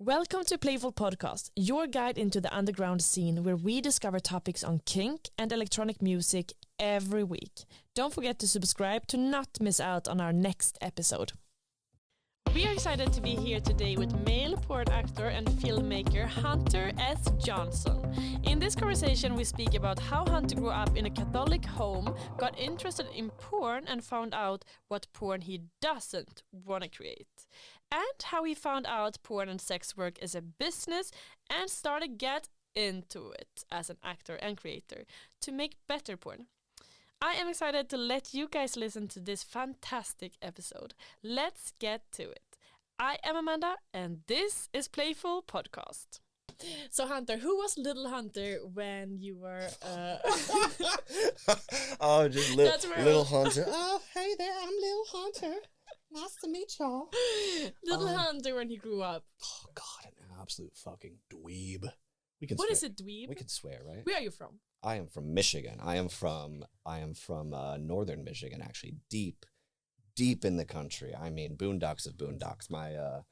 Welcome to Playful Podcast, your guide into the underground scene where we discover topics on kink and electronic music every week. Don't forget to subscribe to not miss out on our next episode. We are excited to be here today with male porn actor and filmmaker Hunter S. Johnson. In this conversation, we speak about how Hunter grew up in a Catholic home, got interested in porn, and found out what porn he doesn't want to create. And how he found out porn and sex work is a business and started to get into it as an actor and creator to make better porn. I am excited to let you guys listen to this fantastic episode. Let's get to it. I am Amanda, and this is Playful Podcast. So Hunter, who was little Hunter when you were... Oh, just little Hunter. Oh, hey there, I'm little Hunter. Nice to meet y'all. Little Hunter when he grew up. Oh, God, an absolute fucking dweeb. What is a dweeb? We can swear, right? Where are you from? I am from Michigan. I am from northern Michigan, actually, deep in the country. I mean, boondocks of boondocks. My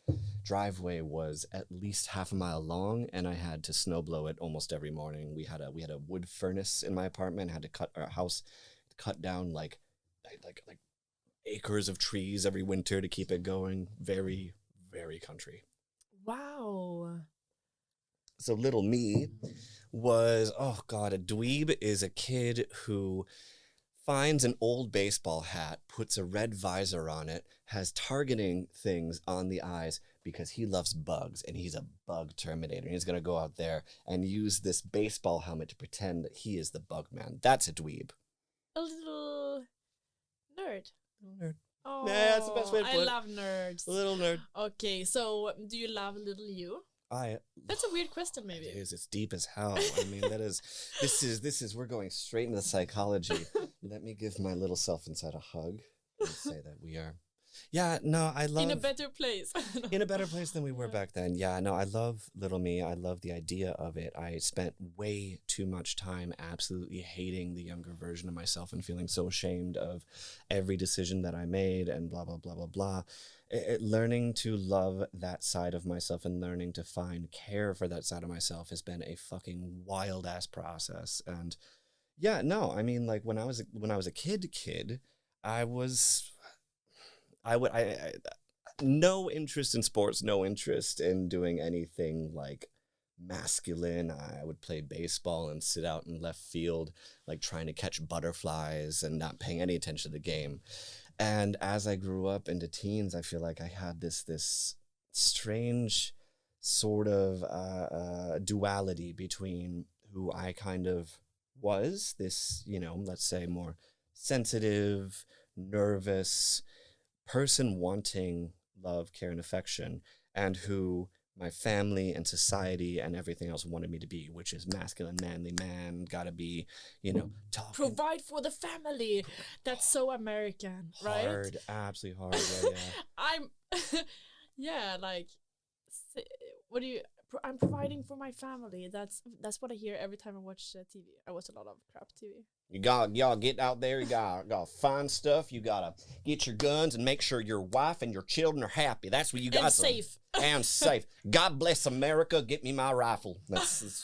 driveway was at least half a mile long, and I had to snowblow it almost every morning. We had a wood furnace in my apartment. I had to cut down like acres of trees every winter to keep it going. Very, very country. Wow. So little me was, oh God, a dweeb is a kid who finds an old baseball hat, puts a red visor on it, has targeting things on the eyes because he loves bugs and he's a bug terminator. And he's going to go out there and use this baseball helmet to pretend that he is the bug man. That's a dweeb. A little nerd. Nerd. Oh, yeah, that's the best way to put it. I love nerds. A little nerd. Okay, so do you love little you? That's a weird question, maybe. It is. It's deep as hell. I mean, this is, we're going straight into the psychology. Let me give my little self inside a hug and say that we are, I love. In a better place. In a better place than we were back then. Yeah, no, I love little me. I love the idea of it. I spent way too much time absolutely hating the younger version of myself and feeling so ashamed of every decision that I made and blah, blah, blah, blah, blah. Learning to love that side of myself and learning to find care for that side of myself has been a fucking wild ass process. And yeah, no, I mean, like when I was a kid, I no interest in sports, no interest in doing anything like masculine. I would play baseball and sit out in left field, like trying to catch butterflies and not paying any attention to the game. And as I grew up into teens, I feel like I had this strange sort of duality between who I kind of was, this, let's say more sensitive, nervous person wanting love, care, and affection, and who my family and society and everything else wanted me to be, which is masculine, manly man, gotta be, talking. Provide for the family. That's so American, right? Hard, absolutely hard. Yeah. I'm providing for my family. That's what I hear every time I watch TV. I watch a lot of crap TV. Y'all get out there. You gotta find stuff. You gotta get your guns and make sure your wife and your children are happy. That's what you got. And safe. And safe. God bless America. Get me my rifle. That's it.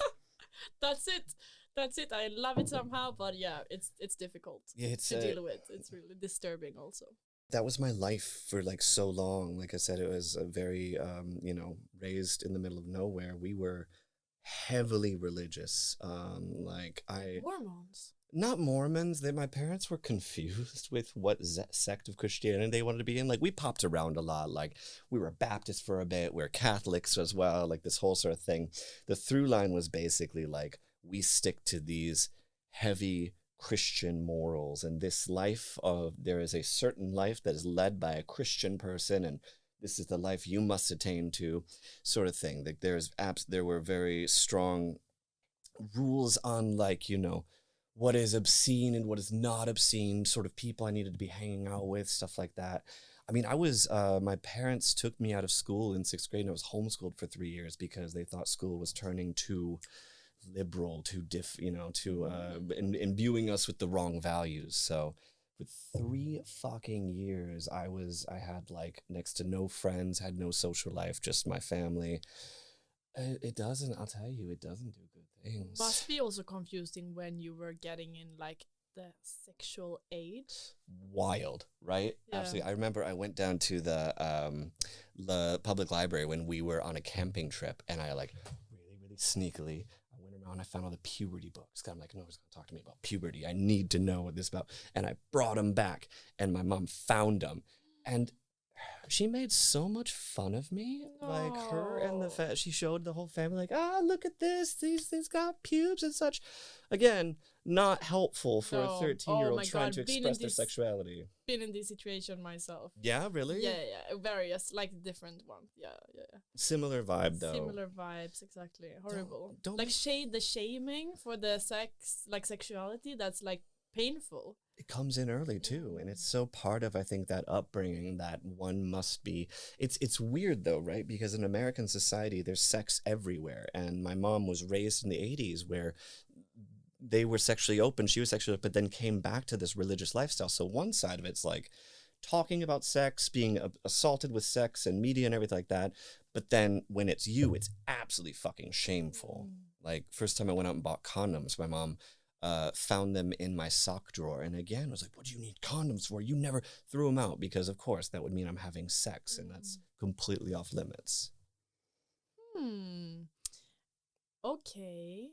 I love it somehow, but yeah, it's difficult to deal with. It's really disturbing also. That was my life for like so long. Like I said, it was a very, raised in the middle of nowhere. We were heavily religious. Mormons. Not Mormons. My parents were confused with what sect of Christianity they wanted to be in. Like we popped around a lot. Like we were Baptists for a bit. We were Catholics as well. Like this whole sort of thing. The through line was basically like we stick to these heavy Christian morals, and this life there is a certain life that is led by a Christian person, and this is the life you must attain to, sort of thing. Like there were very strong rules on what is obscene and what is not obscene, sort of people I needed to be hanging out with, stuff like that. I mean, my parents took me out of school in 6th grade and I was homeschooled for 3 years because they thought school was turning too liberal, too imbuing us with the wrong values. So For 3 fucking years, I had like next to no friends, had no social life, just my family. It doesn't, I'll tell you, it doesn't do good things. Must be also confusing when you were getting in like the sexual age. Wild, right? Yeah. Absolutely. I remember I went down to the public library when we were on a camping trip, and I like really sneakily I went around. I found all the puberty books. 'Cause I'm like, no one's gonna talk to me about puberty. I need to know what this is about. And I brought them back, and my mom found them, and she made so much fun of me. Like her and the she showed the whole family like, ah, look at this. These got pubes and such. Again, not helpful for a 13-year-old trying to express their sexuality. Been in this situation myself. Yeah, really? Yeah. Various, like different ones. Yeah. Similar vibe though. Similar vibes, exactly. Horrible. Don't like the shaming for the sex, like sexuality, that's like painful. It comes in early too, and it's so part of, I think, that upbringing that one must be. It's weird though, right? Because in American society there's sex everywhere, and my mom was raised in the 80s where they were sexually open, she was sexually open, but then came back to this religious lifestyle. So one side of it's like talking about sex, being assaulted with sex and media and everything like that, but then when it's you, it's absolutely fucking shameful. Like first time I went out and bought condoms, my mom found them in my sock drawer, and again was like, what do you need condoms for? You never threw them out, because of course that would mean I'm having sex, and that's completely off limits. Okay,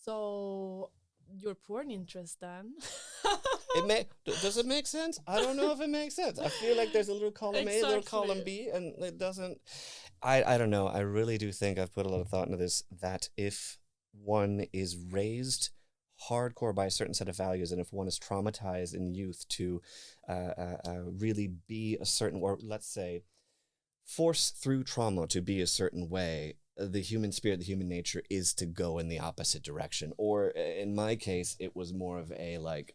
so your porn interest then? Does it make sense? I don't know if it makes sense. I feel like there's a little column A, a little column B, and it doesn't. I don't know. I really do think I've put a lot of thought into this, that if one is raised hardcore by a certain set of values, and if one is traumatized in youth to really be a certain, or let's say force through trauma to be a certain way, the human spirit, the human nature is to go in the opposite direction. Or in my case, it was more of a like,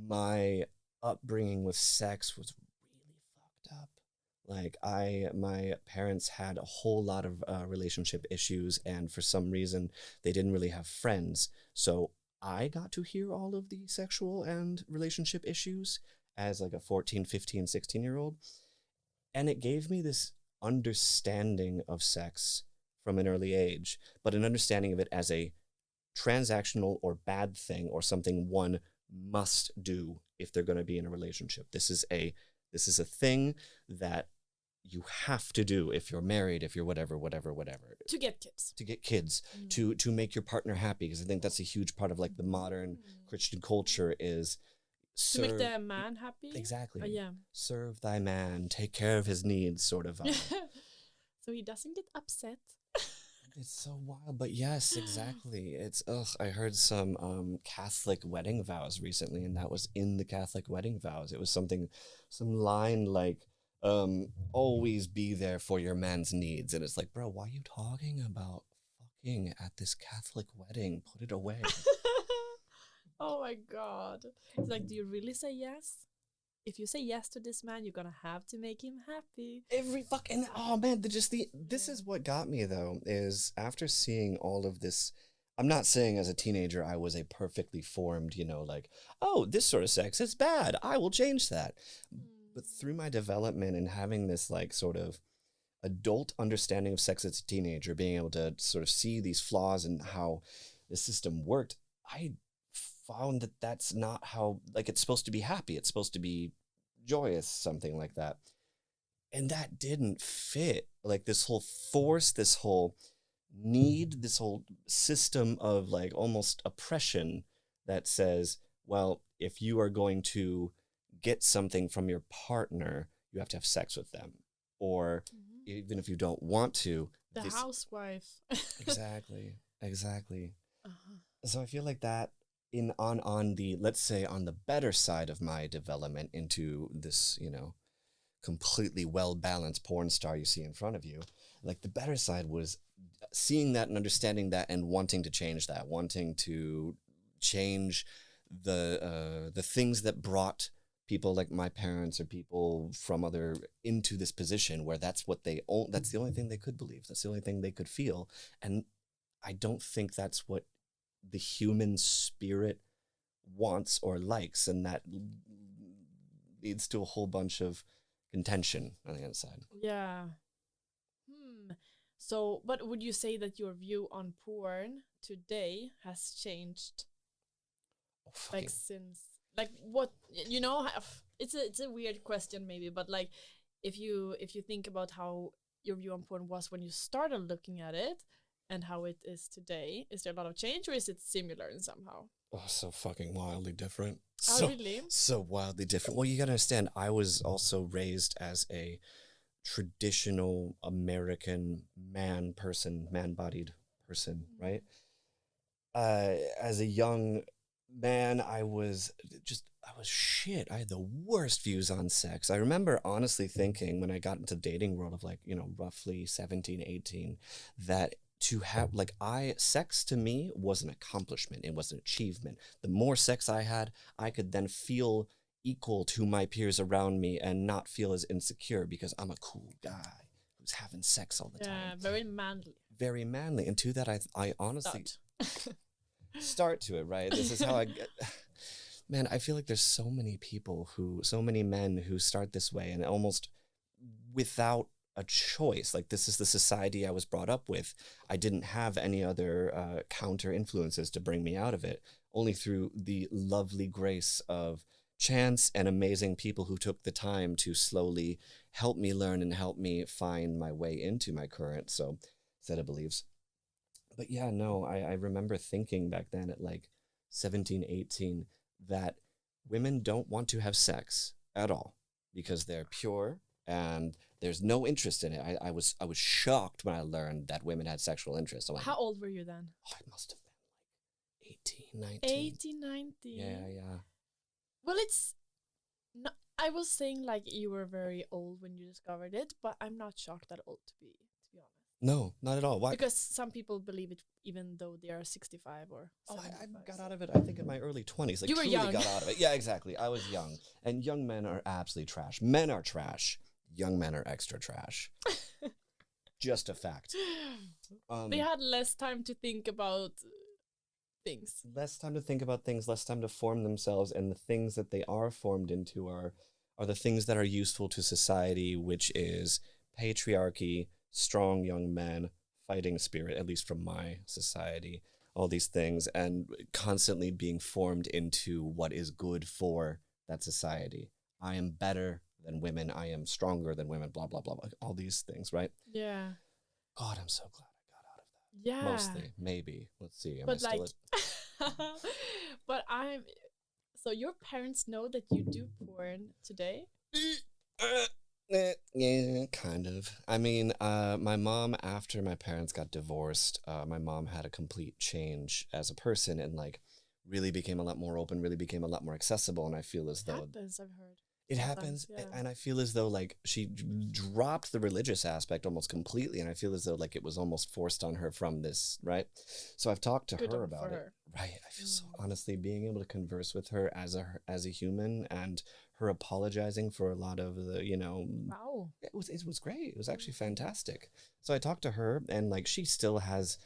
my upbringing with sex was really fucked up. Like my parents had a whole lot of relationship issues, and for some reason they didn't really have friends. So I got to hear all of the sexual and relationship issues as like a 14, 15, 16-year-old. And it gave me this understanding of sex from an early age, but an understanding of it as a transactional or bad thing, or something one must do if they're going to be in a relationship. This is a thing that you have to do if you're married, if you're whatever. To get kids. To make your partner happy, because I think that's a huge part of like the modern Christian culture is to make the man happy. Exactly. Yeah. Serve thy man, take care of his needs, sort of. So he doesn't get upset. It's so wild, but yes, exactly. It's I heard some Catholic wedding vows recently, and that was in the Catholic wedding vows. It was some line like, always be there for your man's needs, and it's like, bro, why are you talking about fucking at this Catholic wedding? Put it away. Oh my god! It's like, do you really say yes? If you say yes to this man, you're gonna have to make him happy. Every fucking, oh man, this is what got me though, is after seeing all of this. I'm not saying as a teenager I was a perfectly formed, like, oh, this sort of sex is bad, I will change that. But through my development and having this like sort of adult understanding of sex as a teenager, being able to sort of see these flaws and how the system worked, I found that that's not how, like, it's supposed to be happy, it's supposed to be joyous, something like that. And that didn't fit. Like this whole force, this whole need, this whole system of like almost oppression that says, well, if you are going to get something from your partner, you have to have sex with them. Or even if you don't want to. The housewife. Exactly. So I feel like that on the, let's say, on the better side of my development into this, completely well-balanced porn star you see in front of you, like the better side was seeing that and understanding that and wanting to change that, wanting to change the things that brought people like my parents or people from other into this position where that's what they own, that's the only thing they could believe, that's the only thing they could feel. And I don't think that's what the human spirit wants or likes, and that leads to a whole bunch of contention on the inside. Yeah. So, but would you say that your view on porn today has changed? Like since, like what, it's a weird question maybe, but like if you think about how your view on porn was when you started looking at it and how it is today, is there a lot of change or is it similar in somehow? Oh, so fucking wildly different. Oh, really? So wildly different. Well, you gotta understand, I was also raised as a traditional American man-bodied person, right? As a young man, I was shit. I had the worst views on sex. I remember honestly thinking when I got into the dating world of like, roughly 17, 18, that to have sex to me was an accomplishment. It was an achievement. The more sex I had, I could then feel equal to my peers around me and not feel as insecure because I'm a cool guy who's having sex all the time. Yeah, very manly. Very manly. And to that, I honestly start to it, right? This is how I get. Man, I feel like there's so many men who start this way and almost without a choice. Like, this is the society I was brought up with. I didn't have any other counter influences to bring me out of it, only through the lovely grace of chance and amazing people who took the time to slowly help me learn and help me find my way into my current set of beliefs. But yeah, no, I remember thinking back then at like 17, 18, that women don't want to have sex at all because they're pure and there's no interest in it. I was shocked when I learned that women had sexual interest. So how old were you then? Oh, I must have been like 18, 19. 18, 19? Yeah. Well, it's not, I was saying like you were very old when you discovered it, but I'm not shocked that old to be honest. No, not at all. Why? Because some people believe it even though they are 65 or 75. I got out of it, I think, in my early 20s. Like, you were truly young. got out of it. Yeah, exactly. I was young. And young men are absolutely trash. Men are trash. Young men are extra trash. Just a fact. They had less time to think about things. Less time to think about things, less time to form themselves, and the things that they are formed into are the things that are useful to society, which is patriarchy, strong young men, fighting spirit, at least from my society, all these things, and constantly being formed into what is good for that society. I am better than women. I am stronger than women, blah, blah, blah, blah. All these things, right? Yeah. God, I'm so glad I got out of that. Yeah. Mostly, maybe. Let's see. But but so your parents know that you do porn today? Yeah, kind of. I mean, my mom, after my parents got divorced, my mom had a complete change as a person and like really became a lot more open, really became a lot more accessible. And I feel as though happens, I've heard. It happens, yeah. And I feel as though like she dropped the religious aspect almost completely, and I feel as though like it was almost forced on her from this, right? So I've talked to her about it. Right. I feel so, honestly, being able to converse with her as a human and her apologizing for a lot of the, wow. It was great. It was actually fantastic. So I talked to her, and like she still has,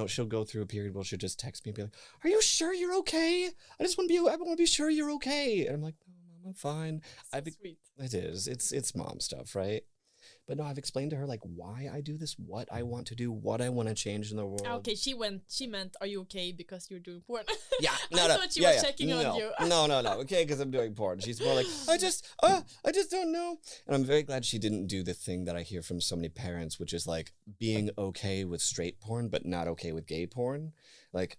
she'll go through a period where she'll just text me and be like, "Are you sure you're okay? I want to be sure you're okay." And I'm like, "No, Mom, I'm fine." Sweet. It is. It's mom stuff, right? But no, I've explained to her like why I do this, what I want to do, what I want to change in the world. Okay, she meant, "Are you okay because you're doing porn?" Yeah, I thought she was checking on you. No. Okay, because I'm doing porn. She's more like, I just don't know. And I'm very glad she didn't do the thing that I hear from so many parents, which is like being okay with straight porn, but not okay with gay porn. Like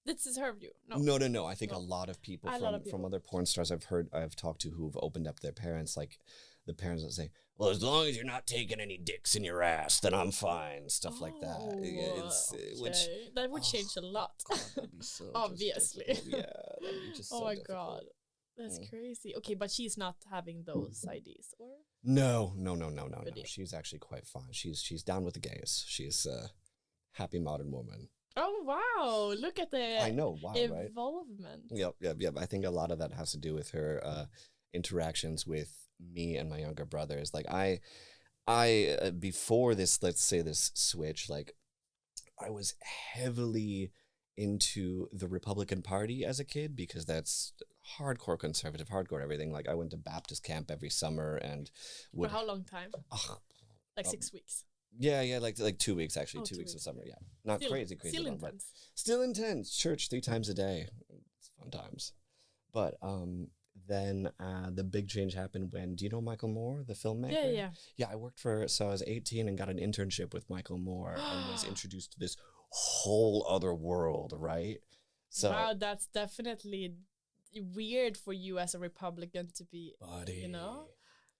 this is her view. No. I think a lot of people from other porn stars I've talked to who've opened up their parents, like the parents that say, "Well, as long as you're not taking any dicks in your ass, then I'm fine." Stuff like that. Which that would change a lot. God, that'd be so obviously. Yeah, that'd be just oh my difficult. God. That's crazy. Okay, but she's not having those ideas, or? No. She's actually quite fine. She's down with the gays. She's a happy modern woman. Oh wow! Look at the evolvement. Right? Yep. I think a lot of that has to do with her interactions with me and my younger brothers. Like I before this, let's say this switch, like I was heavily into the Republican Party as a kid because that's hardcore conservative, hardcore everything. Like I went to Baptist camp every summer and For would how long time? ugh, Like um, 6 weeks. yeah, like 2 weeks actually, Oh, 2 2 weeks of weeks. summer. Yeah, not Still, crazy still long, but intense. still intense. Church 3 times a day. It's fun times. But then the big change happened when, do you know Michael Moore, the filmmaker? Yeah, yeah. Yeah, so I was 18 and got an internship with Michael Moore and was introduced to this whole other world, right? So, Wow, that's definitely weird for you as a Republican to be, buddy, you know?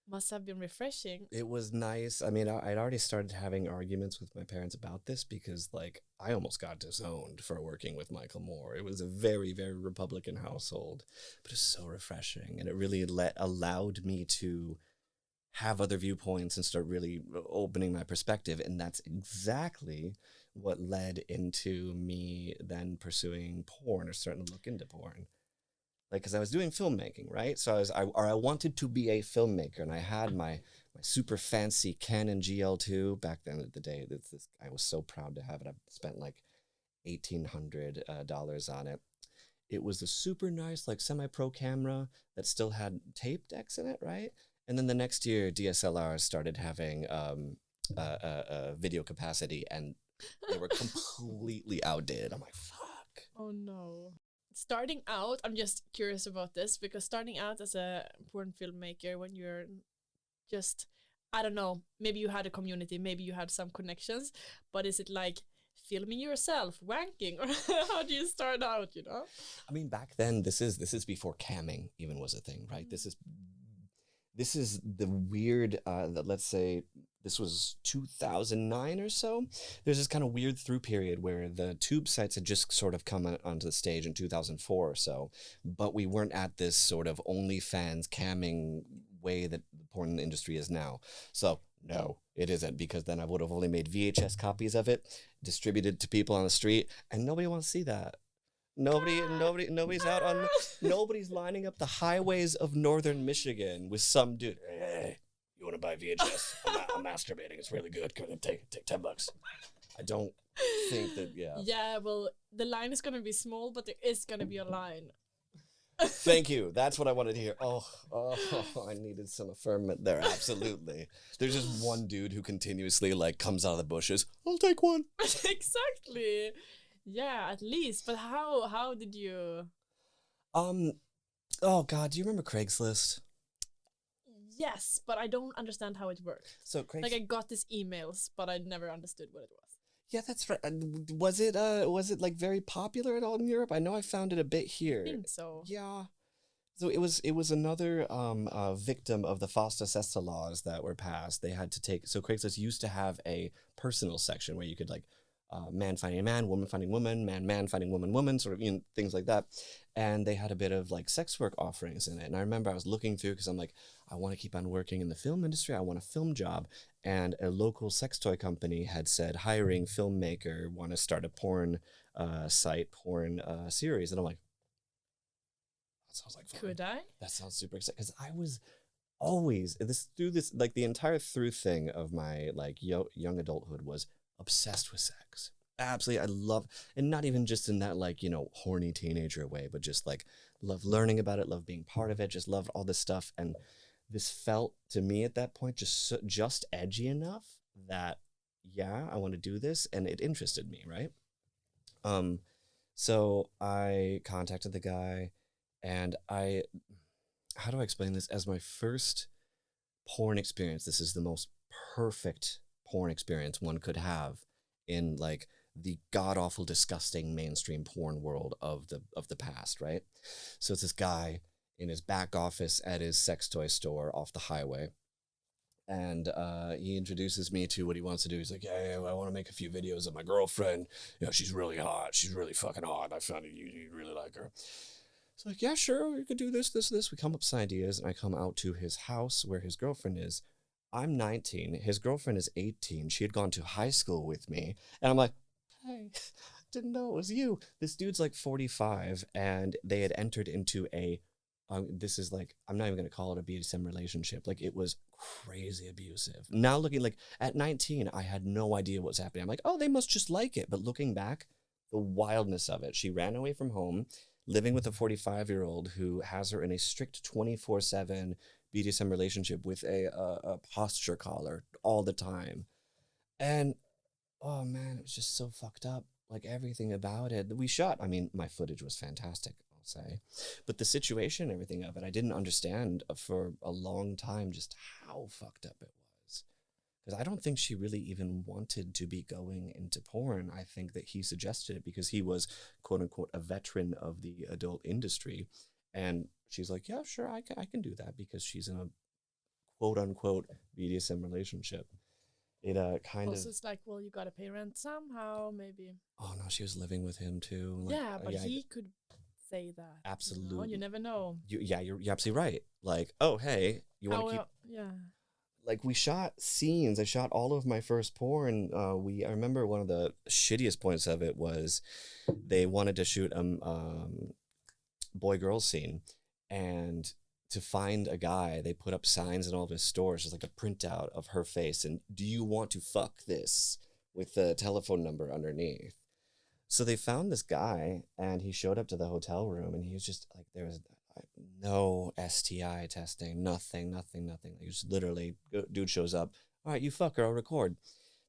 Must have been refreshing. it was nice. I mean, I'd already started having arguments with my parents about this because, like, I almost got disowned for working with Michael Moore. It was a very, very Republican household, but it's so refreshing. And it really allowed me to have other viewpoints and start really opening my perspective. And that's exactly what led into me then pursuing porn or starting to look into porn. Like, because I was doing filmmaking, right? So I wanted to be a filmmaker, and I had my super fancy Canon GL2 back then. At the day, this I was so proud to have it. I spent like $1,800 on it. It was a super nice, like semi-pro camera that still had tape decks in it, right? And then the next year, DSLRs started having video capacity, and they were completely outdated. I'm like, fuck. Oh no. Starting out, I'm just curious about this because starting out as a porn filmmaker when you're just, I don't know, maybe you had a community, maybe you had some connections, but is it like filming yourself, wanking, or how do you start out, you know? I mean, back then, this is before camming even was a thing, right? This is the weird, let's say this was 2009 or so. There's this kind of weird through period where the tube sites had just sort of come onto the stage in 2004 or so, but we weren't at this sort of OnlyFans camming way that the porn industry is now. So no, it isn't, because then I would have only made VHS copies of it, distributed to people on the street, and nobody wants to see that. Nobody's out on, nobody's lining up the highways of northern Michigan with some dude. Hey, you want to buy VHS? I'm masturbating. It's really good. Come on, take $10. I don't think that. Yeah. Yeah, well, the line is gonna be small, but there is gonna be a line. Thank you. That's what I wanted to hear. Oh, I needed some affirmation there. Absolutely. There's just one dude who continuously like comes out of the bushes. I'll take one. Exactly. Yeah, at least. But how did you? Oh God, do you remember Craigslist? Yes, but I don't understand how it works. So Craigslist. Like I got these emails, but I never understood what it was. Yeah, that's right. Was it like very popular at all in Europe? I know I found it a bit here. I think so. Yeah. So it was another victim of the FOSTA-SESTA laws that were passed. They had to take, so Craigslist used to have a personal section where you could like man finding a man, woman finding woman, man finding woman, sort of, you know, things like that. And they had a bit of like sex work offerings in it. And I remember I was looking through because I'm like, I want to keep on working in the film industry. I want a film job. And a local sex toy company had said, hiring filmmaker, want to start a porn site, porn series. And I'm like, that sounds like fun. Could I? That sounds super exciting. Because I was always, like the entire through thing of my like young adulthood was obsessed with sex. Absolutely. I love, and not even just in that like, you know, horny teenager way, but just like love learning about it, love being part of it, just love all this stuff. And this felt to me at that point just edgy enough that, yeah, I want to do this. And it interested me, right? So I contacted the guy, and how do I explain this? As my first porn experience, this is the most perfect porn experience one could have in like the god-awful, disgusting mainstream porn world of the past, right? So it's this guy in his back office at his sex toy store off the highway, and he introduces me to what he wants to do. He's like, hey, I want to make a few videos of my girlfriend. You know, she's really hot. She's really fucking hot. I found you really like her. So like, yeah, sure, we could do this. We come up with some ideas, and I come out to his house where his girlfriend is. I'm 19. His girlfriend is 18. She had gone to high school with me. And I'm like, hey, didn't know it was you. This dude's like 45, and they had entered into this is like, I'm not even going to call it a BDSM relationship. Like, it was crazy abusive. Now looking, like, at 19, I had no idea what was happening. I'm like, oh, they must just like it. But looking back, the wildness of it. She ran away from home, living with a 45-year-old who has her in a strict 24/7 BDSM relationship with a posture collar all the time. And oh man, it was just so fucked up. Like everything about it. We shot, I mean, my footage was fantastic, I'll say. But the situation, everything of it, I didn't understand for a long time just how fucked up it was. Because I don't think she really even wanted to be going into porn. I think that he suggested it because he was, quote unquote, a veteran of the adult industry. And she's like, yeah, sure, I can do that because she's in a quote unquote BDSM relationship. It kind Also, of. it's like, well, you gotta pay rent somehow, maybe. Oh no, she was living with him too. Like, Yeah, but he could say that. absolutely. You never know. You're absolutely right. Like, oh hey, you want to keep. Yeah. Like we shot scenes. I shot all of my first porn. I remember one of the shittiest points of it was they wanted to shoot boy girl scene, and to find a guy, they put up signs in all of his stores, just like a printout of her face, and do you want to fuck this, with the telephone number underneath. So they found this guy, and he showed up to the hotel room, and he was just like, there was no STI testing, nothing. Like, just literally, dude shows up, all right, you fuck her, I'll record.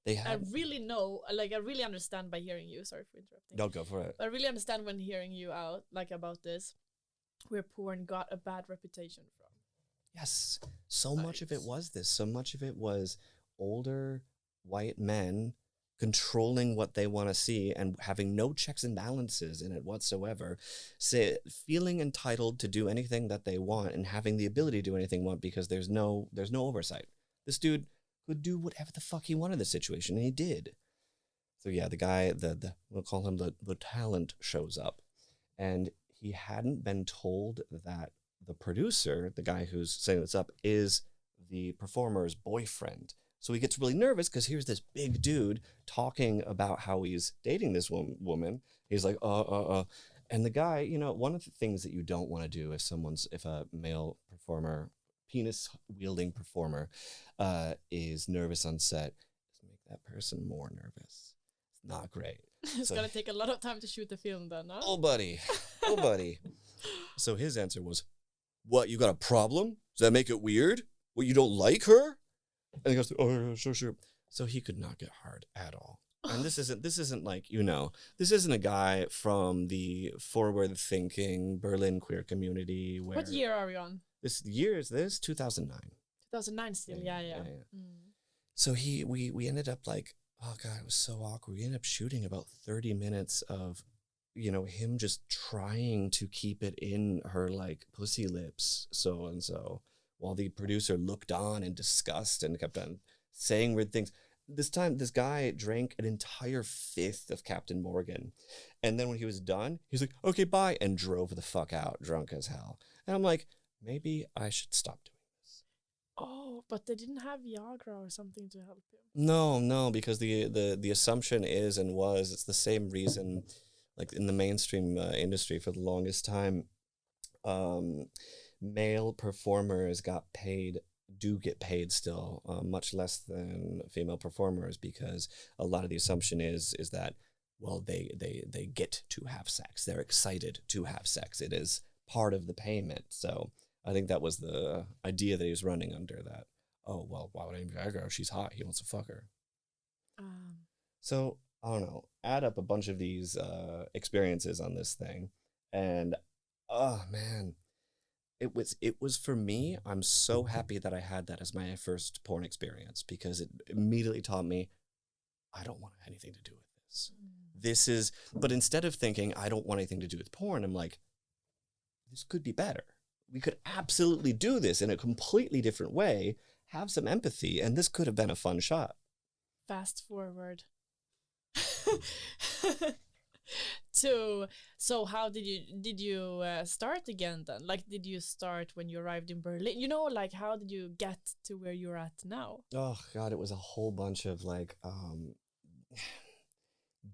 I really know, like, I really understand by hearing you. Sorry for interrupting. No, go for it. I really understand when hearing you out, like, about this, where porn got a bad reputation from. Yes, so much of it was this. So much of it was older white men controlling what they want to see and having no checks and balances in it whatsoever, feeling entitled to do anything that they want and having the ability to do anything they want because there's no oversight. This dude could do whatever the fuck he wanted in the situation, and he did. So yeah, the guy, we'll call him the talent, shows up, and he hadn't been told that the producer, the guy who's setting this up, is the performer's boyfriend. So he gets really nervous because here's this big dude talking about how he's dating this woman. He's like, and the guy, you know, one of the things that you don't want to do if a male performer, penis wielding performer, is nervous on set, is make that person more nervous. It's not great. It's gonna take a lot of time to shoot the film then, huh? Oh, buddy. So his answer was, what, you got a problem? Does that make it weird? What, you don't like her? And he goes, oh, sure. So he could not get hard at all. And this isn't like, you know, this isn't a guy from the forward-thinking Berlin queer community. What year are we on? This year is 2009. 2009 still, yeah. So we ended up like, oh God, it was so awkward. We ended up shooting about 30 minutes of, you know, him just trying to keep it in her like pussy lips, so and so, while the producer looked on in disgust and kept on saying weird things. This time, this guy drank an entire fifth of Captain Morgan. And then when he was done, he's like, okay, bye, and drove the fuck out, drunk as hell. And I'm like, maybe I should stop doing this. Oh, but they didn't have Viagra or something to help him. No, because the assumption is and was, it's the same reason, like in the mainstream industry for the longest time, male performers do get paid still, much less than female performers, because a lot of the assumption is that, well, they get to have sex. They're excited to have sex. It is part of the payment. So I think that was the idea that he was running under, that, oh, well, why would I even go? She's hot. He wants to fuck her. So, I don't know, add up a bunch of these experiences on this thing, and, oh, man, it was for me, I'm so happy that I had that as my first porn experience, because it immediately taught me, I don't want anything to do with this. But instead of thinking, I don't want anything to do with porn, I'm like, this could be better. We could absolutely do this in a completely different way, have some empathy, and this could have been a fun shot. Fast forward. So how did you start again then? Like, did you start when you arrived in Berlin? You know, like, how did you get to where you're at now? Oh God, it was a whole bunch of like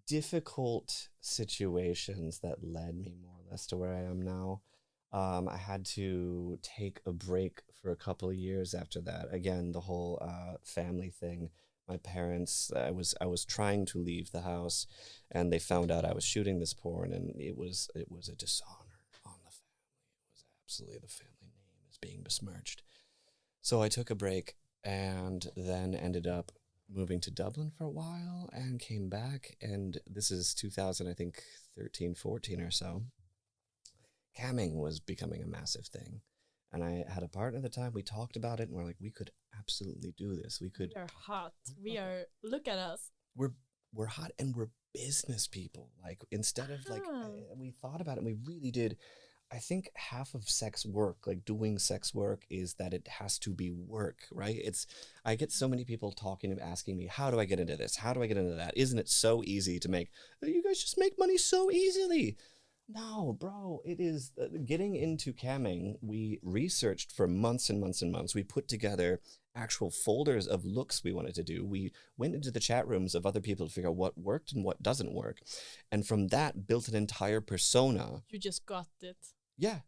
difficult situations that led me more or less to where I am now. I had to take a break for a couple of years after that. Again, the whole family thing. my parents. I was trying to leave the house, and they found out I was shooting this porn, and it was a dishonor on the family. It was absolutely, the family name is being besmirched. So I took a break, and then ended up moving to Dublin for a while, and came back. And this is 2000, I think 13, 14 or so. Camming was becoming a massive thing. And I had a partner at the time. We talked about it, and we're like, we could absolutely do this. We could. We are hot. We are. Look at us. We're hot, and we're business people. Like, instead of like, we thought about it, and we really did. I think half of sex work, like doing sex work, is that it has to be work, right? I get so many people talking and asking me, how do I get into this? How do I get into that? Isn't it so easy to make? You guys just make money so easily. No, bro, it is getting into camming. We researched for months and months and months. We put together actual folders of looks we wanted to do. We went into the chat rooms of other people to figure out what worked and what doesn't work. And from that, built an entire persona. You just got it. Yeah,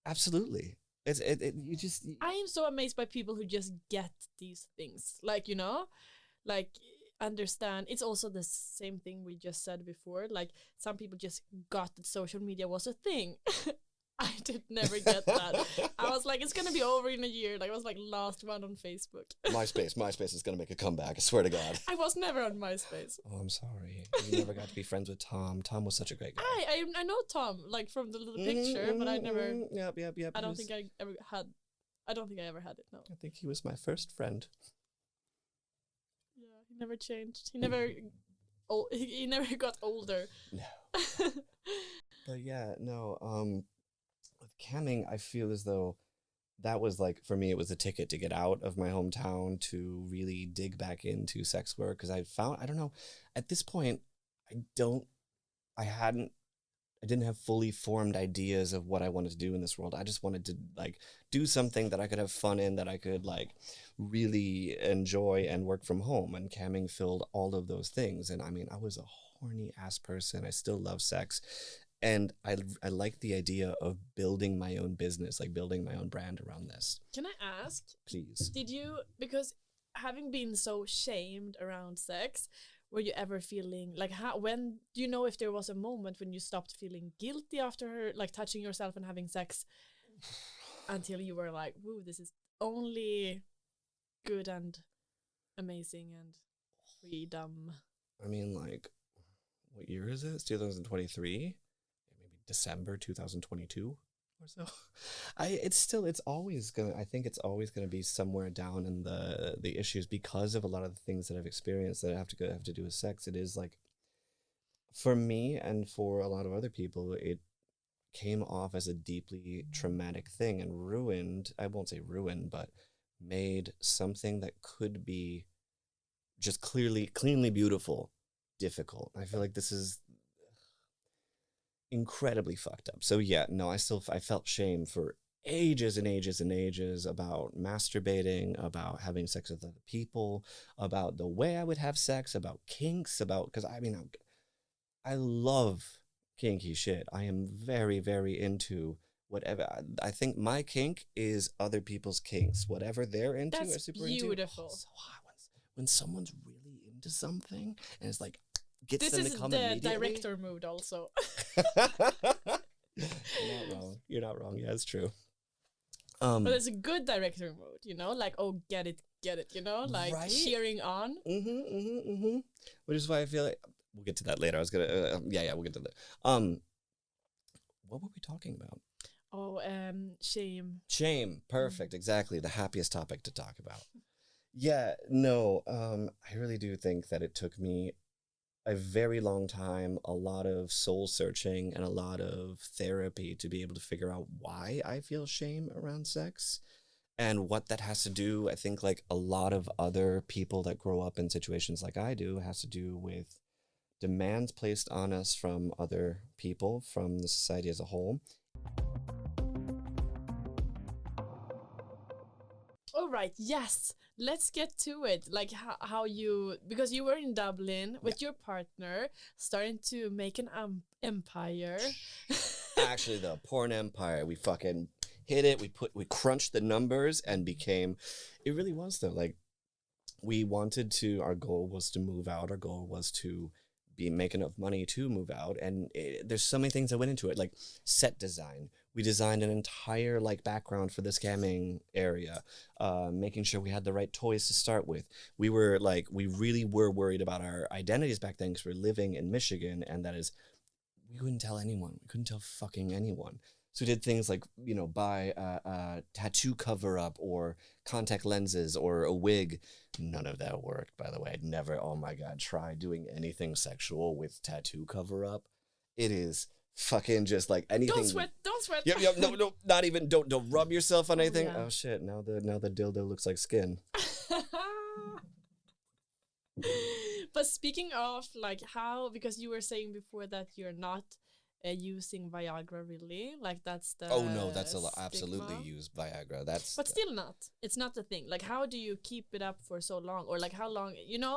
absolutely. You just. I am so amazed by people who just get these things. Like, you know, like, understand. It's also the same thing we just said before. Like, some people just got that social media was a thing. I did never get that. I was like, it's gonna be over in a year. Like, I was like last one on Facebook. MySpace is gonna make a comeback. I swear to God. I was never on MySpace. Oh, I'm sorry. You never got to be friends with Tom. Tom was such a great guy. I know Tom, like, from the little picture, but I never. Yep. I don't think I ever had. I don't think I ever had it. No. I think he was my first friend. Yeah, he never changed. He never. He never got older. No. But yeah, no. With camming, I feel as though that was like, for me, it was a ticket to get out of my hometown to really dig back into sex work. Because I don't know, at this point, I didn't have fully formed ideas of what I wanted to do in this world. I just wanted to like do something that I could have fun in, that I could like really enjoy and work from home. And camming filled all of those things. And I mean, I was a horny ass person. I still love sex. And I like the idea of building my own business, like building my own brand around this. Can I ask? Please. Did you, because having been so shamed around sex, were you ever feeling like, when do you know if there was a moment when you stopped feeling guilty after like touching yourself and having sex, until you were like, woo, this is only good and amazing and freedom? I mean, like, what year is it? It's 2023. December 2022 or so. I think it's always gonna be somewhere down in the issues, because of a lot of the things that I've experienced that have to do with sex. It is like, for me and for a lot of other people, it came off as a deeply traumatic thing and ruined, I won't say ruined, but made something that could be just cleanly beautiful difficult. I feel like this is incredibly fucked up. So yeah, no, I felt shame for ages and ages and ages about masturbating, about having sex with other people, about the way I would have sex, about kinks, because I mean, I love kinky shit. I am very, very into whatever. I think my kink is other people's kinks. Whatever they're into, that's are super beautiful. Into. Oh, so hot when someone's really into something and it's like, this is the director mood also. You're not wrong. Yeah, it's true. But it's a good director mood, you know, like, oh, get it, you know, like, right? Cheering on. Which is why I feel like we'll get to that later. I was gonna we'll get to that. What were we talking about? Oh, shame. Perfect. Exactly, the happiest topic to talk about. Yeah, no, I really do think that it took me a very long time, a lot of soul searching and a lot of therapy to be able to figure out why I feel shame around sex and what that has to do. I think, like a lot of other people that grow up in situations like I do, has to do with demands placed on us from other people, from the society as a whole. All right, yes, let's get to it. Like how you, because you were in Dublin with your partner, starting to make an empire. Actually, the porn empire. We fucking hit it. We crunched the numbers and became. It really was though. Like, we wanted to, our goal was to move out. Our goal was to make enough money to move out. And there's so many things that went into it, like set design. We designed an entire like background for the scamming area, making sure we had the right toys to start with. We really were worried about our identities back then because we're living in Michigan, and that is, we couldn't tell anyone. We couldn't tell fucking anyone. So we did things like, buy a tattoo cover up or contact lenses or a wig. None of that worked, by the way. I'd never, oh my God, try doing anything sexual with tattoo cover up. It is fucking just like anything. Don't sweat. Yep, no, not even, don't rub yourself on anything. Yeah. Oh shit, now the dildo looks like skin. But speaking of like how, because you were saying before that you're not using Viagra really, like that's the Oh no, that's stigma. absolutely use Viagra. But still not. It's not the thing. Like how do you keep it up for so long, or like how long?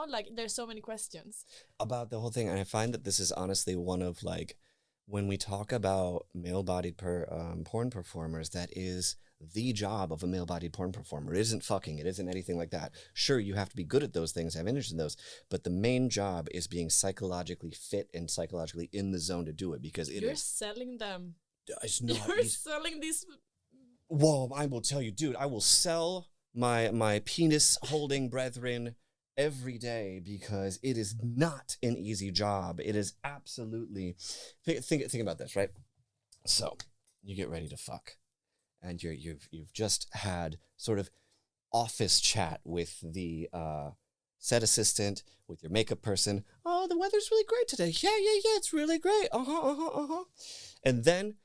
Like there's so many questions about the whole thing, and I find that this is honestly one of like, when we talk about male-bodied porn performers, that is the job of a male-bodied porn performer. It isn't fucking. It isn't anything like that. Sure, you have to be good at those things, have interest in those, but the main job is being psychologically fit and psychologically in the zone to do it, because you're selling them. It's not. You're selling these. Whoa! I will tell you, dude. I will sell my penis-holding brethren every day, because it is not an easy job. It is absolutely, think about this, right? So you get ready to fuck, and you've just had sort of office chat with the set assistant, with your makeup person. Oh, the weather's really great today. Yeah, it's really great. And then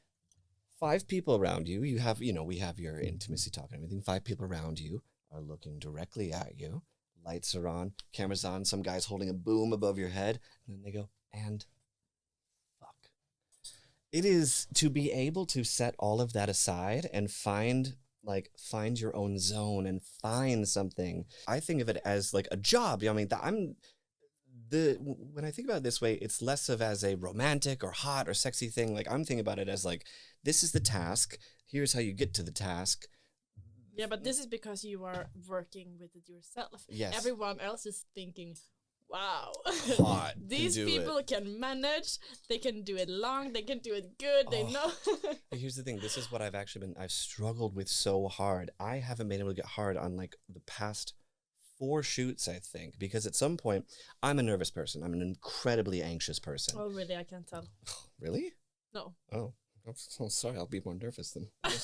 5 people around you. You have, we have your intimacy talk and everything. 5 people around you are looking directly at you. Lights are on, cameras on, some guy's holding a boom above your head, and then they go, and fuck. It is to be able to set all of that aside and find your own zone and find something. I think of it as like a job. When I think about it this way, it's less of as a romantic or hot or sexy thing. Like, I'm thinking about it as like, this is the task. Here's how you get to the task. Yeah, but this is because you are working with it yourself. Yes. Everyone else is thinking, wow, hot. These people can manage. They can do it long. They can do it good. They know. Here's the thing. This is what I've struggled with so hard. I haven't been able to get hard on like the past 4 shoots, I think, because at some point, I'm a nervous person. I'm an incredibly anxious person. Oh, really? I can't tell. Really? No. Oh. I'm so sorry. I'll be more nervous than. Okay.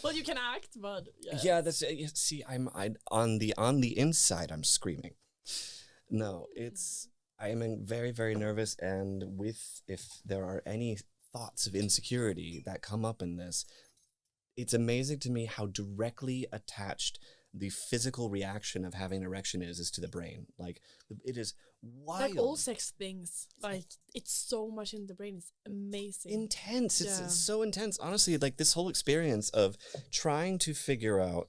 Well, you can act, but yeah. That's see. I on the inside. I'm screaming. No, I am very, very nervous, and if there are any thoughts of insecurity that come up in this, it's amazing to me how directly attached the physical reaction of having an erection is to the brain. Like, it is wild. Like all sex things, like it's so much in the brain. It's amazing. Intense. It's so intense. Honestly, like this whole experience of trying to figure out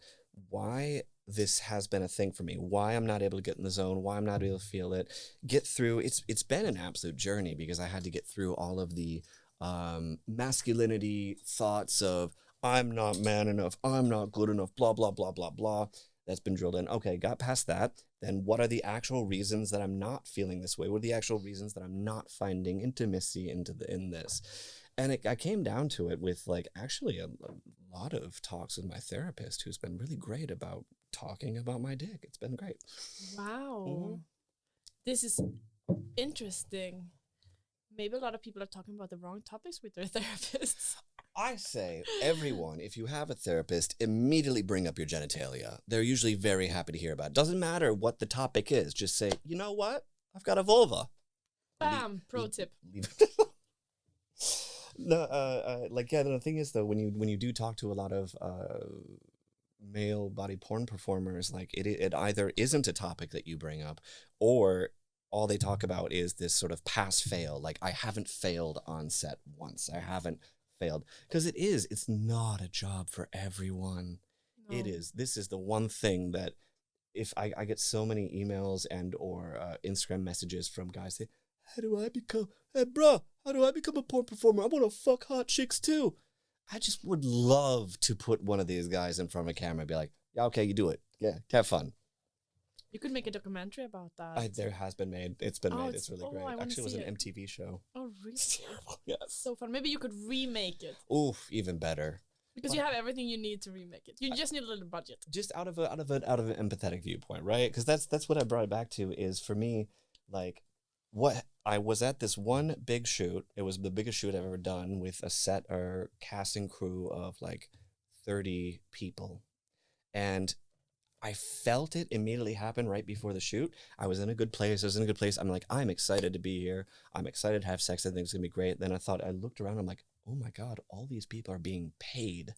why this has been a thing for me, why I'm not able to get in the zone, why I'm not able to feel it, get through. It's been an absolute journey, because I had to get through all of the masculinity thoughts of, I'm not man enough, I'm not good enough, blah, blah, blah, blah, blah. That's been drilled in. Okay, got past that. Then what are the actual reasons that I'm not feeling this way? What are the actual reasons that I'm not finding intimacy in this? And I came down to it with like actually a lot of talks with my therapist, who's been really great about talking about my dick. It's been great. Wow. Mm-hmm. This is interesting. Maybe a lot of people are talking about the wrong topics with their therapists. I say, everyone, if you have a therapist, immediately bring up your genitalia. They're usually very happy to hear about it. Doesn't matter what the topic is. Just say, you know what? I've got a vulva. Bam! Pro tip. No, the thing is, though, when you do talk to a lot of male body porn performers, like it either isn't a topic that you bring up, or all they talk about is this sort of pass fail. Like, I haven't failed on set once. I haven't failed, because it's not a job for everyone. No. This is the one thing that if I get so many emails and or Instagram messages from guys saying, how do I become a porn performer? I want to fuck hot chicks too. I just would love to put one of these guys in front of a camera and be like, yeah, okay, you do it. Yeah, have fun. You could make a documentary about that. There has been made. It's been made. It's It's really great. I wanna Actually, it was see an it. MTV show. Oh, really? It's terrible. Yes. So fun. Maybe you could remake it. Oof, even better. Because you have everything you need to remake it. You just need a little budget. Just out of an empathetic viewpoint, right? Because that's what I brought it back to. Is for me, like, what I was at this one big shoot. It was the biggest shoot I've ever done with a set or cast and crew of like 30 people, and I felt it immediately happen right before the shoot. I was in a good place. I'm like, I'm excited to be here. I'm excited to have sex. I think it's going to be great. Then I looked around. I'm like, oh my God, all these people are being paid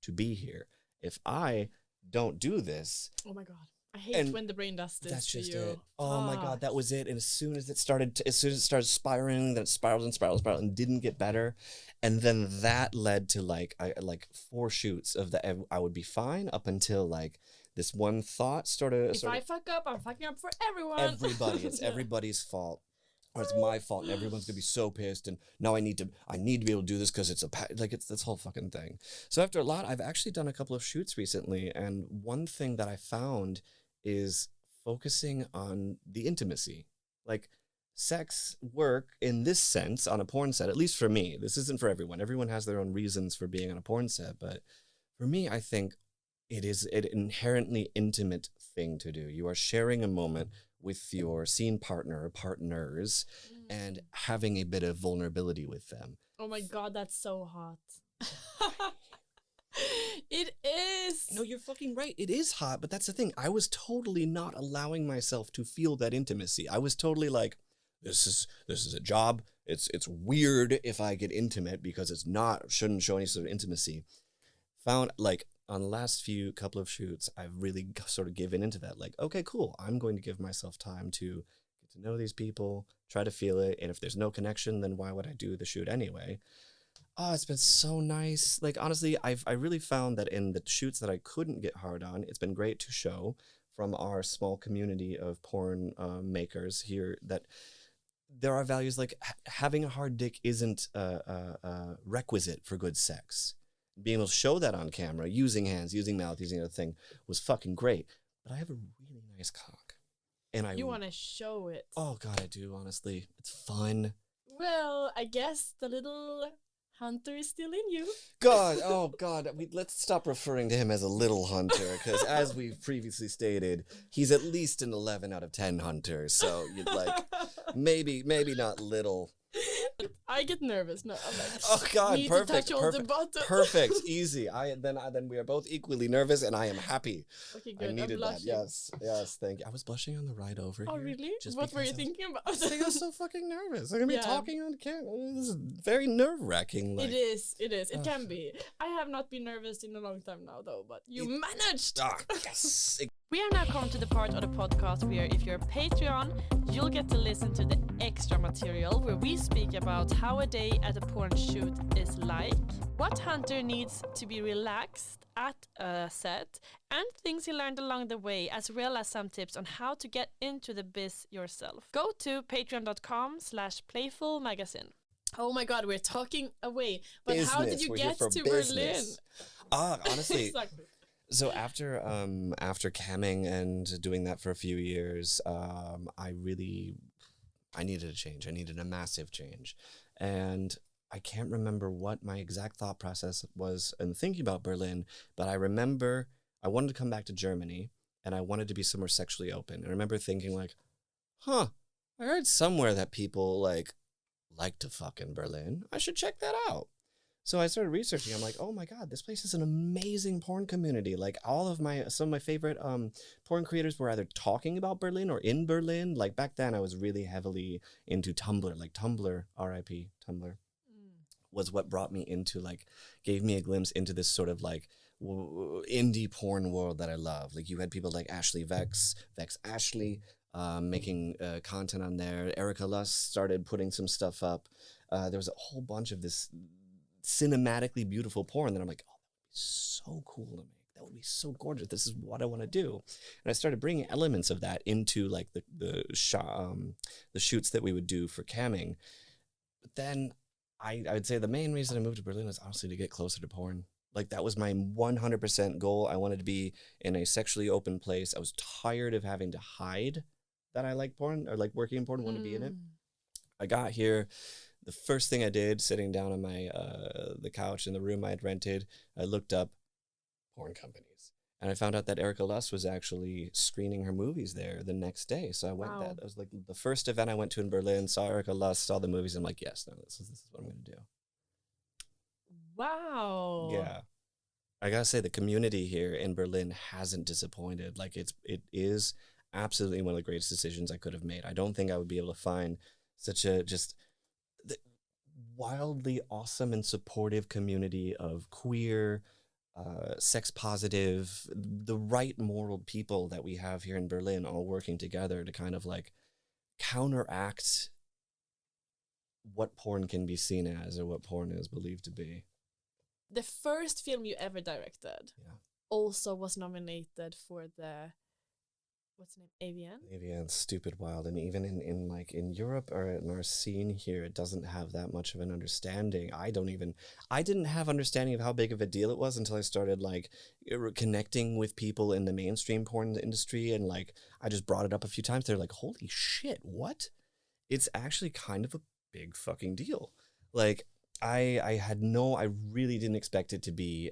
to be here. If I don't do this. Oh my God. I hate when the brain does this. That's just to you. it. Oh my God, that was it. And as soon as it started spiraling, then it spiraled and didn't get better. And then that led to like 4 shoots of I would be fine up until like this one thought started. If I fuck up, I'm fucking up for everyone. Everybody. It's everybody's fault. Or it's my fault and everyone's gonna be so pissed and now I need to be able to do this because it's this whole fucking thing. So after a lot, I've actually done a couple of shoots recently, and one thing that I found is focusing on the intimacy. Like, sex work in this sense on a porn set, at least for me, this isn't for everyone. Everyone has their own reasons for being on a porn set, but for me, I think it is an inherently intimate thing to do. You are sharing a moment with your scene partner or partners and having a bit of vulnerability with them. Oh my God, that's so hot. It is. No, you're fucking right. It is hot, but that's the thing. I was totally not allowing myself to feel that intimacy. I was totally like, this is a job. It's weird if I get intimate because shouldn't show any sort of intimacy. Found like on the last couple of shoots, I've really sort of given into that. Like, okay, cool. I'm going to give myself time to get to know these people, try to feel it. And if there's no connection, then why would I do the shoot anyway? Oh, it's been so nice. Like, honestly, I really found that in the shoots that I couldn't get hard on, it's been great to show from our small community of porn makers here that there are values like having a hard dick isn't a requisite for good sex. Being able to show that on camera, using hands, using mouth, using other thing was fucking great. But I have a really nice cock. And you want to show it. Oh, God, I do, honestly. It's fun. Well, I guess the little hunter is still in you. God, oh God, let's stop referring to him as a little hunter, because as we've previously stated, he's at least an 11 out of 10 hunter. So you'd like, maybe not little. I get nervous. No, I'm like, oh God, need perfect, to touch perfect, on the bottom. perfect, easy. Then we are both equally nervous, and I am happy. Okay, good. I needed that. Yes, thank you. I was blushing on the ride over here. Oh, really? What were you thinking about? I was so fucking nervous. I'm gonna be talking on camera. This is very nerve-wracking. Like, it is. It can be. I have not been nervous in a long time now, though. But you managed. Yes. We have now come to the part of the podcast where if you're a Patreon, you'll get to listen to the extra material where we speak about how a day at a porn shoot is like, what hunter needs to be relaxed at a set, and things you learned along the way, as well as some tips on how to get into the biz yourself. Go to patreon.com/Playful magazine. Oh my God, we're talking away. But business. How did you get to business. Berlin? Honestly. Exactly. So after camming and doing that for a few years, I needed a change. I needed a massive change. And I can't remember what my exact thought process was in thinking about Berlin, but I remember I wanted to come back to Germany and I wanted to be somewhere sexually open. And I remember thinking like, I heard somewhere that people like to fuck in Berlin. I should check that out. So I started researching. I'm like, oh my God, this place is an amazing porn community. Like some of my favorite porn creators were either talking about Berlin or in Berlin. Like back then I was really heavily into Tumblr, like Tumblr, RIP, Tumblr, was what brought me into gave me a glimpse into this sort of like indie porn world that I love. Like you had people like Ashley Vex Ashley, making content on there. Erica Lust started putting some stuff up. There was a whole bunch of this cinematically beautiful porn that I'm like, oh, that would be so cool to make. That would be so gorgeous. This is what I want to do. And I started bringing elements of that into like the shoots that we would do for camming. But then I would say the main reason I moved to Berlin was honestly to get closer to porn. Like that was my 100% goal. I wanted to be in a sexually open place. I was tired of having to hide that I like porn or like working in porn, want to be in it. I got here. The first thing I did, sitting down on my the couch in the room I had rented, I looked up porn companies. And I found out that Erica Lust was actually screening her movies there the next day. So I went that. It was like the first event I went to in Berlin, saw Erica Lust, saw the movies. I'm like, yes, no, this is what I'm going to do. Wow. Yeah. I got to say the community here in Berlin hasn't disappointed. Like it is absolutely one of the greatest decisions I could have made. I don't think I would be able to find such a just wildly awesome and supportive community of queer, sex positive, the right moral people that we have here in Berlin all working together to kind of like counteract what porn can be seen as or what porn is believed to be. The first film you ever directed also was nominated for the, what's the name, AVN? AVN, Stupid Wild. And even in Europe or in our scene here, it doesn't have that much of an understanding. I didn't have understanding of how big of a deal it was until I started like connecting with people in the mainstream porn industry. And like, I just brought it up a few times. They're like, holy shit, what? It's actually kind of a big fucking deal. Like, I really didn't expect it to be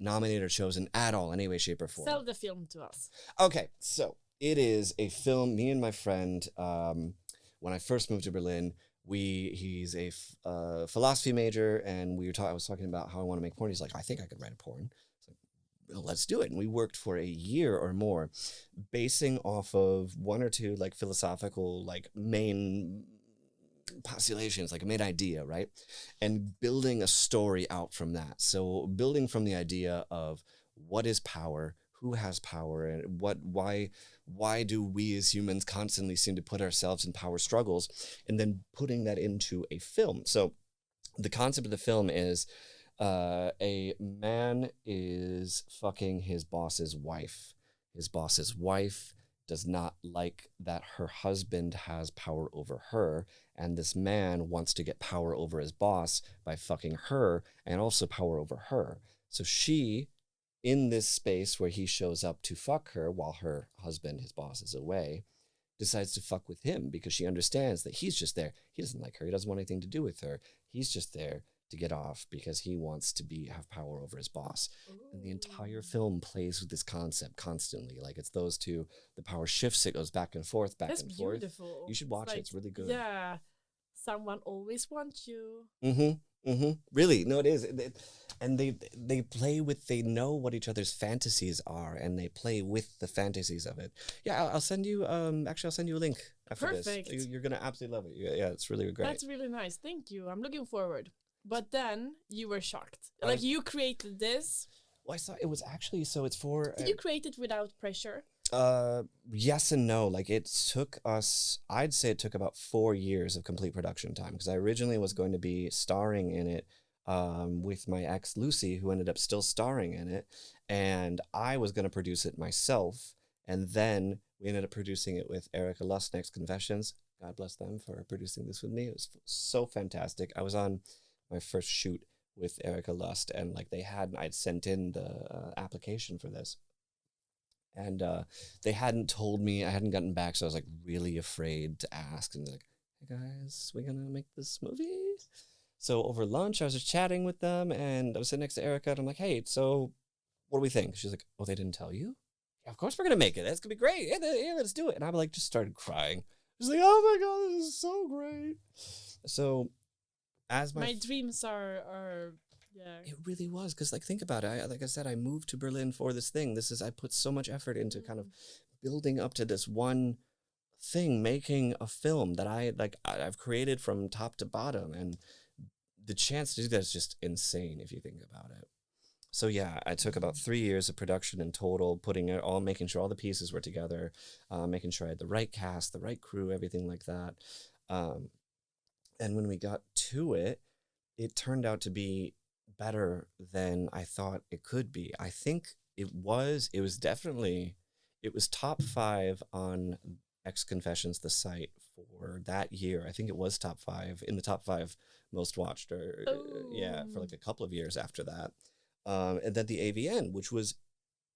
nominated or chosen at all, any way, shape, or form. Sell the film to us. Okay, so it is a film. Me and my friend, when I first moved to Berlin, he's a philosophy major, and I was talking about how I want to make porn. He's like, I think I could write a porn. So, well, let's do it. And we worked for a year or more, basing off of one or two like philosophical like main postulations, like a main idea, right? And building a story out from that. So building from the idea of what is power, who has power, and why do we as humans constantly seem to put ourselves in power struggles, and then putting that into a film. So the concept of the film is a man is fucking his boss's wife. His boss's wife does not like that her husband has power over her, and this man wants to get power over his boss by fucking her and also power over her. So she, in this space where he shows up to fuck her while her husband, his boss, is away, decides to fuck with him because she understands that he's just there. He doesn't like her. He doesn't want anything to do with her. He's just there to get off because he wants to have power over his boss. Ooh. And the entire film plays with this concept constantly. Like it's those two, the power shifts, it goes back and forth, back That's and forth. Beautiful. You should watch it. It's really good. Yeah. Someone always wants you. Really, no, it is. And they play with, they know what each other's fantasies are, and they play with the fantasies of it. Yeah, I'll send you, actually, I'll send you a link after Perfect. this. You're going to absolutely love it. Yeah, it's really great. That's really nice. Thank you. I'm looking forward. But then you were shocked. Like you created this. Well, I saw it was actually, so it's for... Did you create it without pressure? Yes and no. Like it took us, I'd say it took about 4 years of complete production time, because I originally was going to be starring in it with my ex Lucy, who ended up still starring in it, and I was going to produce it myself, and then we ended up producing it with Erica Lust, Next Confessions. God bless them for producing this with me. It was so fantastic. I was on my first shoot with Erica Lust, and like I'd sent in the application for this, and they hadn't told me, I hadn't gotten back, so I was like really afraid to ask, and they're like, hey guys, we gonna make this movie? So over lunch, I was just chatting with them, and I was sitting next to Erica, and I'm like, hey, so what do we think? She's like, oh, they didn't tell you? Yeah, of course we're gonna make it. That's gonna be great. Yeah, let's do it. And I like just started crying. She's like, oh my God, this is so great. So as my dreams are yeah. It really was, because like think about it. Like I said, I moved to Berlin for this thing. I put so much effort into kind of building up to this one thing, making a film that I've created from top to bottom, and the chance to do that is just insane if you think about it. So yeah, I took about 3 years of production in total, making sure all the pieces were together, making sure I had the right cast, the right crew, everything like that. And when we got to it, it turned out to be better than I thought it could be. I think it was top 5 on X Confessions, the site, for that year. I think it was top 5 in the top 5 most watched, for like a couple of years after that. And then the AVN, which was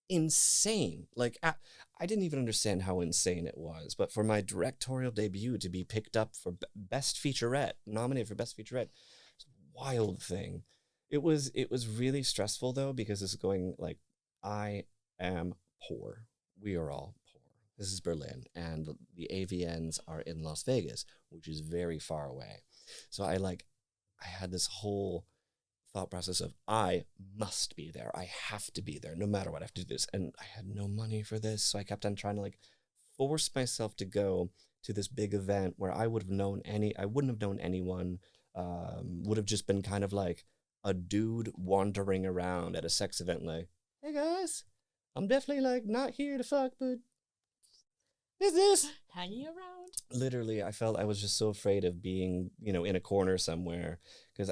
insane. Like, I didn't even understand how insane it was. But for my directorial debut to be picked up for Best Featurette, nominated for Best Featurette, it's a wild thing. It was really stressful, though, because it's going, like, I am poor. We are all poor. This is Berlin, and the AVNs are in Las Vegas, which is very far away. So I had this whole thought process of, I must be there. I have to be there no matter what. I have to do this. And I had no money for this. So I kept on trying to like force myself to go to this big event where I wouldn't have known anyone, would have just been kind of like a dude wandering around at a sex event like, hey guys, I'm definitely like not here to fuck, but is this hanging around? Literally, I felt I was just so afraid of being, in a corner somewhere, because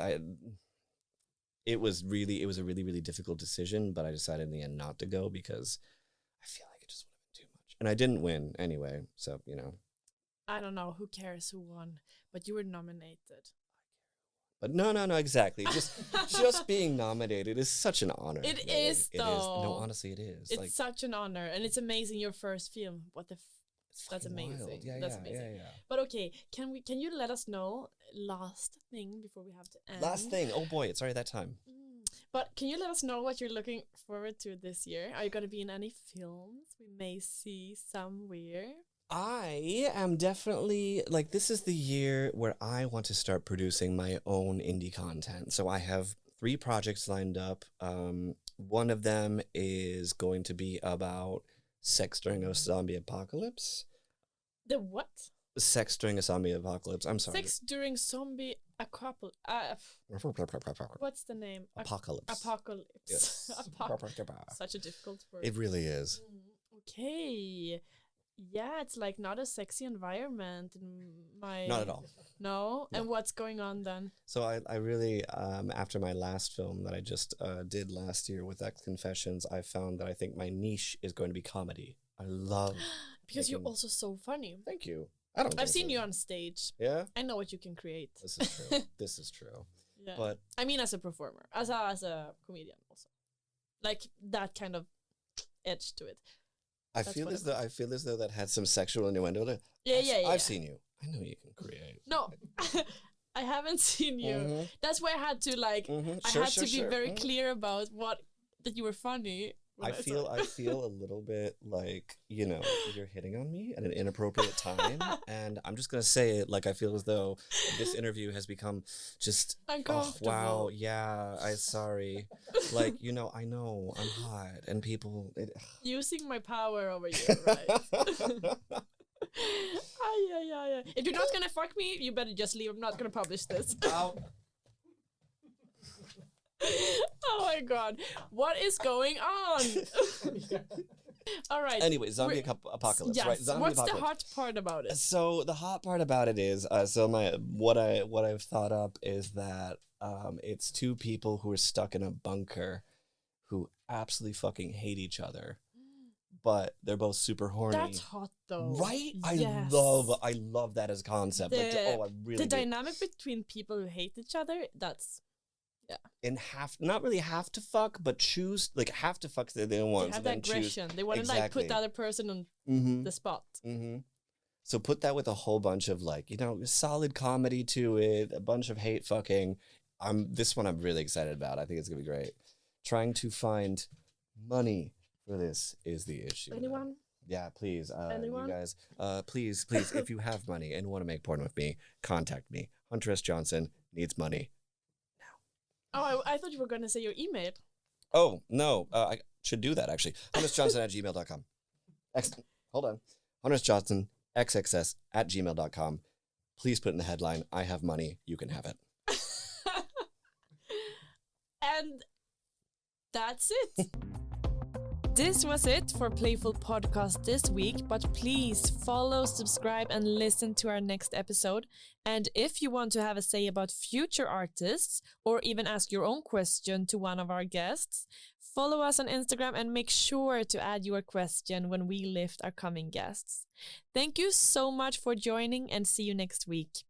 it was a really, really difficult decision, but I decided in the end not to go because I feel like it just would have been too much. And I didn't win anyway, so, I don't know, who cares who won, but you were nominated. But no, exactly. Just being nominated is such an honor. It is, though. It is. No, honestly, it is. It's such an honor, and it's amazing. Your first film. That's amazing. Wild. Yeah, that's amazing. Yeah. But okay, can you let us know last thing before we have to end? Last thing. Oh boy, it's already that time. But can you let us know what you're looking forward to this year? Are you going to be in any films we may see somewhere? I am definitely, like, this is the year where I want to start producing my own indie content. So I have 3 projects lined up. One of them is going to be about sex during a zombie apocalypse. The what? Sex during a zombie apocalypse. I'm sorry. Sex during zombie apocalypse. What's the name? Apocalypse. Apocalypse. Yes. Such a difficult word. It really is. Okay. Yeah, it's like not a sexy environment in my... Not at all. No? And what's going on then? So I really, after my last film that I just did last year with X Confessions, I found that I think my niche is going to be comedy. I love... Because you're also so funny. Thank you. I've seen you on stage. Yeah? I know what you can create. This is true. This is true. Yeah. But I mean, as a performer, as a comedian also. Like that kind of edge to it. I feel as though that had some sexual innuendo. Yeah. I've seen you. I know you can create. No, I haven't seen you. Mm-hmm. That's why I had to be very clear about that you were funny. I feel a little bit like, you're hitting on me at an inappropriate time. And I'm just going to say it, like, I feel as though this interview has become just, uncomfortable. Oh, wow, yeah, sorry. Like, I know I'm hot and people... Using my power over you, right? Yeah. If you're not going to fuck me, you better just leave. I'm not going to publish this. Oh my god, what is going on? All right. Anyway, zombie apocalypse. Yes. Right? Zombie What's apocalypse. the hot part about it? So the hot part about it is, what I've thought up is that it's 2 people who are stuck in a bunker, who absolutely fucking hate each other, but they're both super horny. That's hot though, right? Yes. I love that as a concept. The dynamic between people who hate each other. That's. Yeah. And not really have to fuck, but choose, like, have to fuck the other ones. They have that aggression. They want to like put the other person on the spot. Mm-hmm. So put that with a whole bunch of like, solid comedy to it, a bunch of hate fucking. This one I'm really excited about. I think it's gonna be great. Trying to find money for this is the issue. Anyone? Yeah, please. Anyone? You guys, please, if you have money and want to make porn with me, contact me. Hunter S. Johnson needs money. Oh, I thought you were going to say your email. Oh, no. I should do that, actually. HuntersJohnson@gmail.com. Hold on. HuntersJohnson, XXS@gmail.com. Please put in the headline, I have money, you can have it. And that's it. This was it for Playful Podcast this week, but please follow, subscribe, and listen to our next episode. And if you want to have a say about future artists, or even ask your own question to one of our guests, follow us on Instagram and make sure to add your question when we lift our coming guests. Thank you so much for joining, and see you next week.